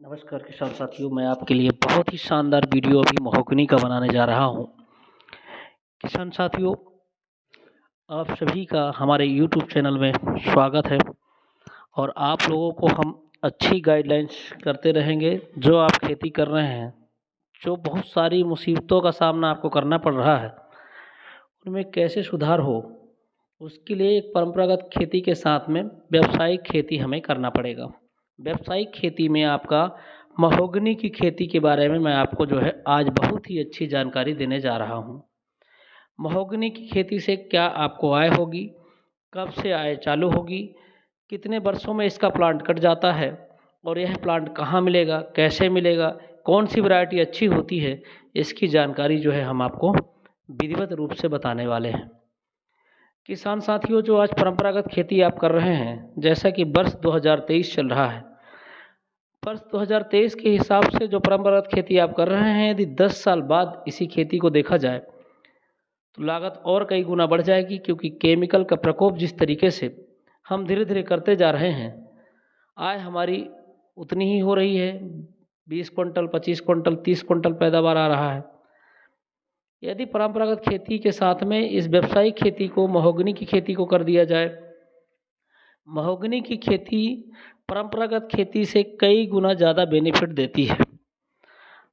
नमस्कार किसान साथियों, मैं आपके लिए बहुत ही शानदार वीडियो अभी महोगनी का बनाने जा रहा हूँ। किसान साथियों, आप सभी का हमारे यूट्यूब चैनल में स्वागत है और आप लोगों को हम अच्छी गाइडलाइंस करते रहेंगे। जो आप खेती कर रहे हैं, जो बहुत सारी मुसीबतों का सामना आपको करना पड़ रहा है, उनमें कैसे सुधार हो, उसके लिए एक परंपरागत खेती के साथ में व्यावसायिक खेती हमें करना पड़ेगा। व्यावसायिक खेती में आपका महोगनी की खेती के बारे में मैं आपको जो है आज बहुत ही अच्छी जानकारी देने जा रहा हूँ। महोगनी की खेती से क्या आपको आय होगी, कब से आय चालू होगी, कितने वर्षों में इसका प्लांट कट जाता है और यह प्लांट कहाँ मिलेगा, कैसे मिलेगा, कौन सी वैरायटी अच्छी होती है, इसकी जानकारी जो है हम आपको विधिवत रूप से बताने वाले हैं। किसान साथियों, जो आज परंपरागत खेती आप कर रहे हैं, जैसा कि वर्ष 2023 चल रहा है, वर्ष 2023 के हिसाब से जो परंपरागत खेती आप कर रहे हैं, यदि 10 साल बाद इसी खेती को देखा जाए तो लागत और कई गुना बढ़ जाएगी, क्योंकि केमिकल का प्रकोप जिस तरीके से हम धीरे धीरे करते जा रहे हैं, आय हमारी उतनी ही हो रही है। 20 क्विंटल, 25 क्विंटल, 30 क्विंटल पैदावार आ रहा है। यदि परंपरागत खेती के साथ में इस व्यावसायिक खेती को, महोगनी की खेती को कर दिया जाए, महोगनी की खेती परंपरागत खेती से कई गुना ज़्यादा बेनिफिट देती है।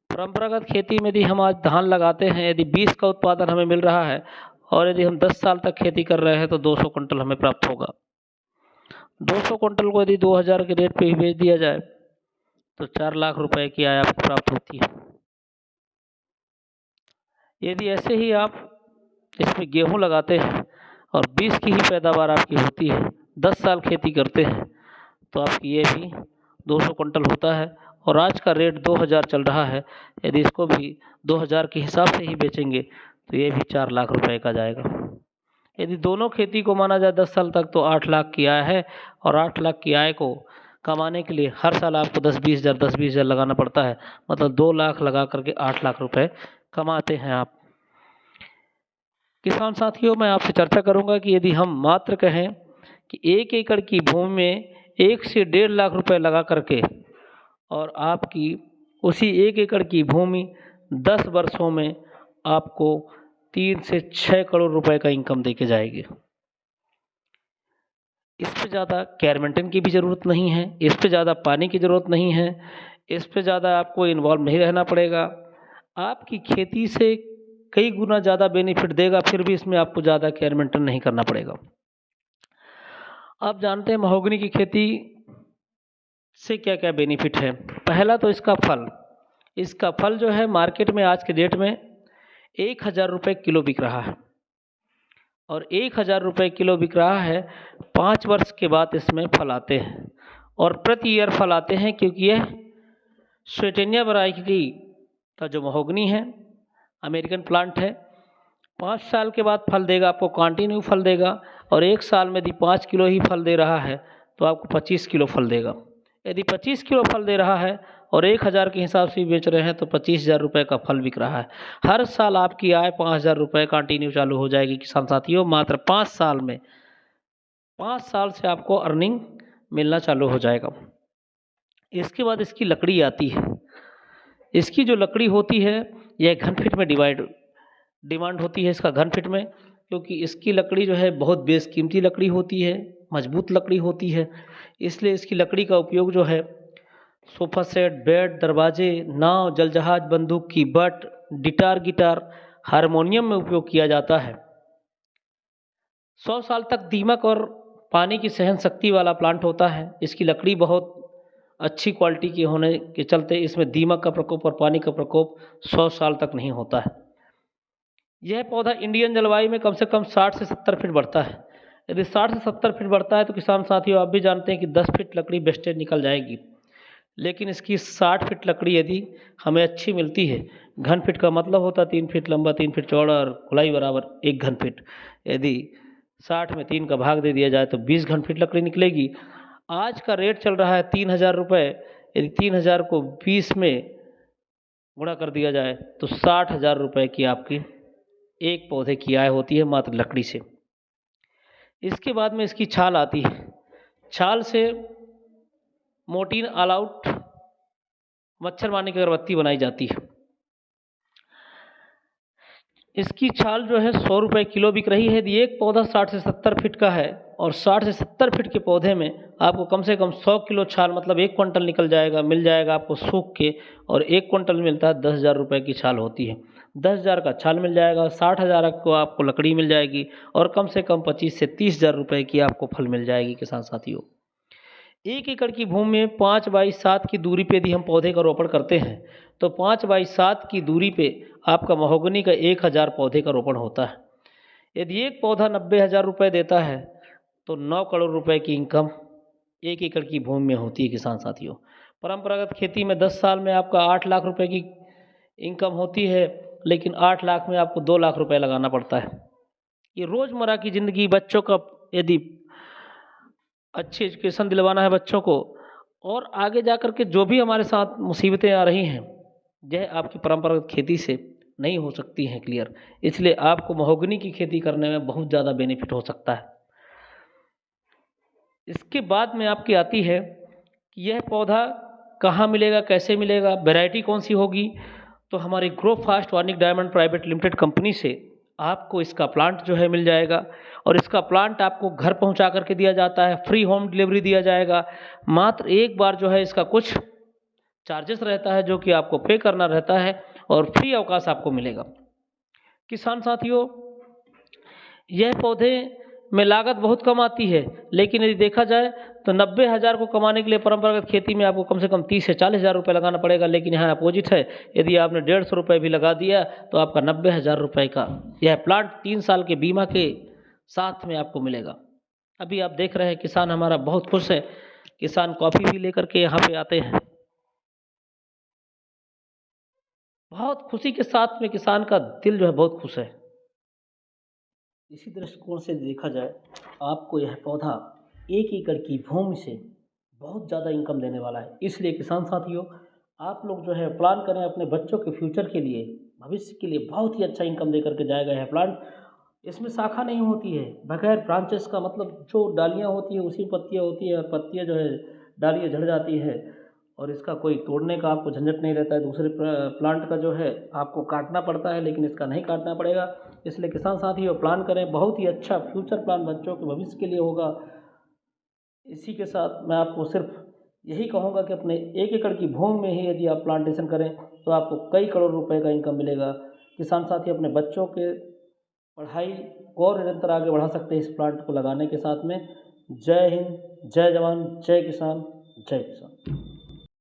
परंपरागत खेती में यदि हम आज धान लगाते हैं, यदि 20 का उत्पादन हमें मिल रहा है और यदि हम 10 साल तक खेती कर रहे हैं तो 200 क्विंटल हमें प्राप्त होगा। 200 क्विंटल को यदि 2000 के रेट पे ही बेच दिया जाए तो 4 लाख रुपए की आय आपको प्राप्त होती है। यदि ऐसे ही आप इसमें गेहूं लगाते हैं और 20 की ही पैदावार आपकी होती है, 10 साल खेती करते हैं, तो आपकी ये भी 200 क्विंटल होता है और आज का रेट 2000 चल रहा है। यदि इसको भी 2000 के हिसाब से ही बेचेंगे तो ये भी 4 लाख रुपए का जाएगा। यदि दोनों खेती को माना जाए 10 साल तक तो 8 लाख की आय है, और 8 लाख की आय को कमाने के लिए हर साल आपको 10-20 हज़ार लगाना पड़ता है। मतलब 2 लाख लगा करके 8 लाख रुपए कमाते हैं आप। किसान साथियों, मैं आपसे चर्चा करूंगा कि यदि हम मात्र कहें कि 1 एकड़ की भूमि में 1 से 1.5 लाख रुपए लगा करके और आपकी उसी 1 एकड़ की भूमि 10 वर्षों में आपको 3 से 6 करोड़ रुपए का इनकम देके जाएगी। इस पे ज़्यादा केयर मेंटेन की भी ज़रूरत नहीं है, इस पे ज़्यादा पानी की ज़रूरत नहीं है, इस पे ज़्यादा आपको इन्वॉल्व नहीं रहना पड़ेगा। आपकी खेती से कई गुना ज़्यादा बेनिफिट देगा, फिर भी इसमें आपको ज़्यादा केयर मेंटेन नहीं करना पड़ेगा। आप जानते हैं महोगनी की खेती से क्या क्या बेनिफिट है। पहला तो इसका फल जो है मार्केट में आज के डेट में 1000 रुपये किलो बिक रहा है, और 1000 रुपये किलो बिक रहा है। 5 वर्ष के बाद इसमें फल आते हैं और प्रति ईयर फल आते हैं, क्योंकि यह स्वीटेनिया वैरायटी का जो महोगनी है, अमेरिकन प्लांट है। 5 साल के बाद फल देगा, आपको कंटिन्यू फल देगा, और 1 साल में यदि 5 किलो ही फल दे रहा है तो आपको 25 किलो फल देगा। यदि 25 किलो फल दे रहा है और 1000 के हिसाब से बेच रहे हैं तो 25,000 रुपये का फल बिक रहा है। हर साल आपकी आय 5,000 रुपये कंटिन्यू चालू हो जाएगी किसान साथियों, मात्र 5 साल में। 5 साल से आपको अर्निंग मिलना चालू हो जाएगा। इसके बाद इसकी लकड़ी आती है। इसकी जो लकड़ी होती है, यह घन फीट में डिमांड होती है इसका घन फीट में, क्योंकि इसकी लकड़ी जो है बहुत बेशकीमती लकड़ी होती है, मजबूत लकड़ी होती है। इसलिए इसकी लकड़ी का उपयोग जो है सोफा सेट, बेड, दरवाजे, नाव, जलजहाज, बंदूक की बट, गिटार, हारमोनियम में उपयोग किया जाता है। 100 साल तक दीमक और पानी की सहन शक्ति वाला प्लांट होता है। इसकी लकड़ी बहुत अच्छी क्वालिटी की होने के चलते इसमें दीमक का प्रकोप और पानी का प्रकोप 100 साल तक नहीं होता है। यह पौधा इंडियन जलवायु में कम से कम 60 से 70 फीट बढ़ता है। यदि 60 से 70 फीट बढ़ता है तो किसान साथियों, आप भी जानते हैं कि 10 फीट लकड़ी वेस्टेज निकल जाएगी। लेकिन इसकी 60 फीट लकड़ी यदि हमें अच्छी मिलती है, घन फीट का मतलब होता है 3 फीट लंबा, 3 फीट चौड़ा और खुलाई बराबर 1 घन फीट। यदि 60 में 3 का भाग दे दिया जाए तो 20 घन फीट लकड़ी निकलेगी। आज का रेट चल रहा है 3000 रुपये। यदि 3000 को 20 में गुणा कर दिया जाए तो 60,000 रुपये की आपकी एक पौधे की आय होती है मात्र लकड़ी से। इसके बाद में इसकी छाल आती है। छाल से मोटीन ऑल आउट मच्छर मारने की अगरबत्ती बनाई जाती है। इसकी छाल जो है 100 रुपये किलो बिक रही है। यदि एक पौधा 60 से 70 फीट का है और 60 से 70 फीट के पौधे में आपको कम से कम 100 किलो छाल मतलब 1 क्विंटल मिल जाएगा आपको सूख के, और 1 क्विंटल मिलता है 10,000 रुपये की छाल होती है। 10,000 का छाल मिल जाएगा, 60,000 को आपको लकड़ी मिल जाएगी और कम से कम 25 से 30,000 रुपये की आपको फल मिल जाएगी किसान साथियों। 1 एकड़ की भूमि में 5 बाई 7 की दूरी पे यदि हम पौधे का रोपण करते हैं तो 5 बाई 7 की दूरी पे आपका महोगनी का 1,000 पौधे का रोपण होता है। यदि एक पौधा 90,000 रुपये देता है तो 9 करोड़ रुपए की इनकम 1 एकड़ की भूमि में होती है किसान साथियों। परंपरागत खेती में 10 साल में आपका 8 लाख रुपए की इनकम होती है, लेकिन 8 लाख में आपको 2 लाख रुपए लगाना पड़ता है। ये रोज़मर्रा की ज़िंदगी बच्चों का यदि अच्छी एजुकेशन दिलवाना है बच्चों को, और आगे जा कर के जो भी हमारे साथ मुसीबतें आ रही हैं, यह आपकी परंपरागत खेती से नहीं हो सकती हैं क्लियर। इसलिए आपको महोगनी की खेती करने में बहुत ज़्यादा बेनिफिट हो सकता है। इसके बाद में आपकी आती है कि यह पौधा कहाँ मिलेगा, कैसे मिलेगा, वैरायटी कौन सी होगी। तो हमारी grow fast वार्निक diamond private limited company से आपको इसका प्लांट जो है मिल जाएगा, और इसका प्लांट आपको घर पहुंचा करके दिया जाता है, फ्री होम डिलीवरी दिया जाएगा। मात्र एक बार जो है इसका कुछ चार्जेस रहता है जो कि आपको पे करना रहता है, और फ्री अवकाश आपको मिलेगा। किसान साथियों, यह पौधे में लागत बहुत कम आती है, लेकिन यदि देखा जाए तो 90,000 को कमाने के लिए परंपरागत खेती में आपको कम से कम 30 से 40,000 रुपये लगाना पड़ेगा। लेकिन यहाँ अपोजिट है, यदि आपने 150 रुपये भी लगा दिया तो आपका 90,000 रुपये का यह प्लांट 3 साल के बीमा के साथ में आपको मिलेगा। अभी आप देख रहे हैं किसान हमारा बहुत खुश है। किसान कॉफ़ी भी लेकर के यहाँ पे आते हैं, बहुत खुशी के साथ में किसान का दिल जो है बहुत खुश है। इसी दृष्टिकोण से देखा जाए, आपको यह पौधा 1 एकड़ की भूमि से बहुत ज़्यादा इनकम देने वाला है। इसलिए किसान साथियों, आप लोग जो है प्लान करें अपने बच्चों के फ्यूचर के लिए, भविष्य के लिए बहुत ही अच्छा इनकम दे करके जाएगा यह प्लांट। इसमें शाखा नहीं होती है, बगैर ब्रांचेस का, मतलब जो डालियाँ होती है उसी पत्तियाँ होती है, और पत्तियाँ जो है डालियाँ झड़ जाती है, और इसका कोई तोड़ने का आपको झंझट नहीं रहता है। दूसरे प्लांट का जो है आपको काटना पड़ता है, लेकिन इसका नहीं काटना पड़ेगा। इसलिए किसान साथियों प्लान करें, बहुत ही अच्छा फ्यूचर प्लान बच्चों के भविष्य के लिए होगा। इसी के साथ मैं आपको सिर्फ यही कहूँगा कि अपने 1 एकड़ की भूमि में ही यदि आप प्लांटेशन करें तो आपको कई करोड़ रुपए का इनकम मिलेगा। किसान साथी अपने बच्चों के पढ़ाई को और निरंतर आगे बढ़ा सकते हैं इस प्लांट को लगाने के साथ में। जय हिंद, जय जवान, जय किसान, जय किसान।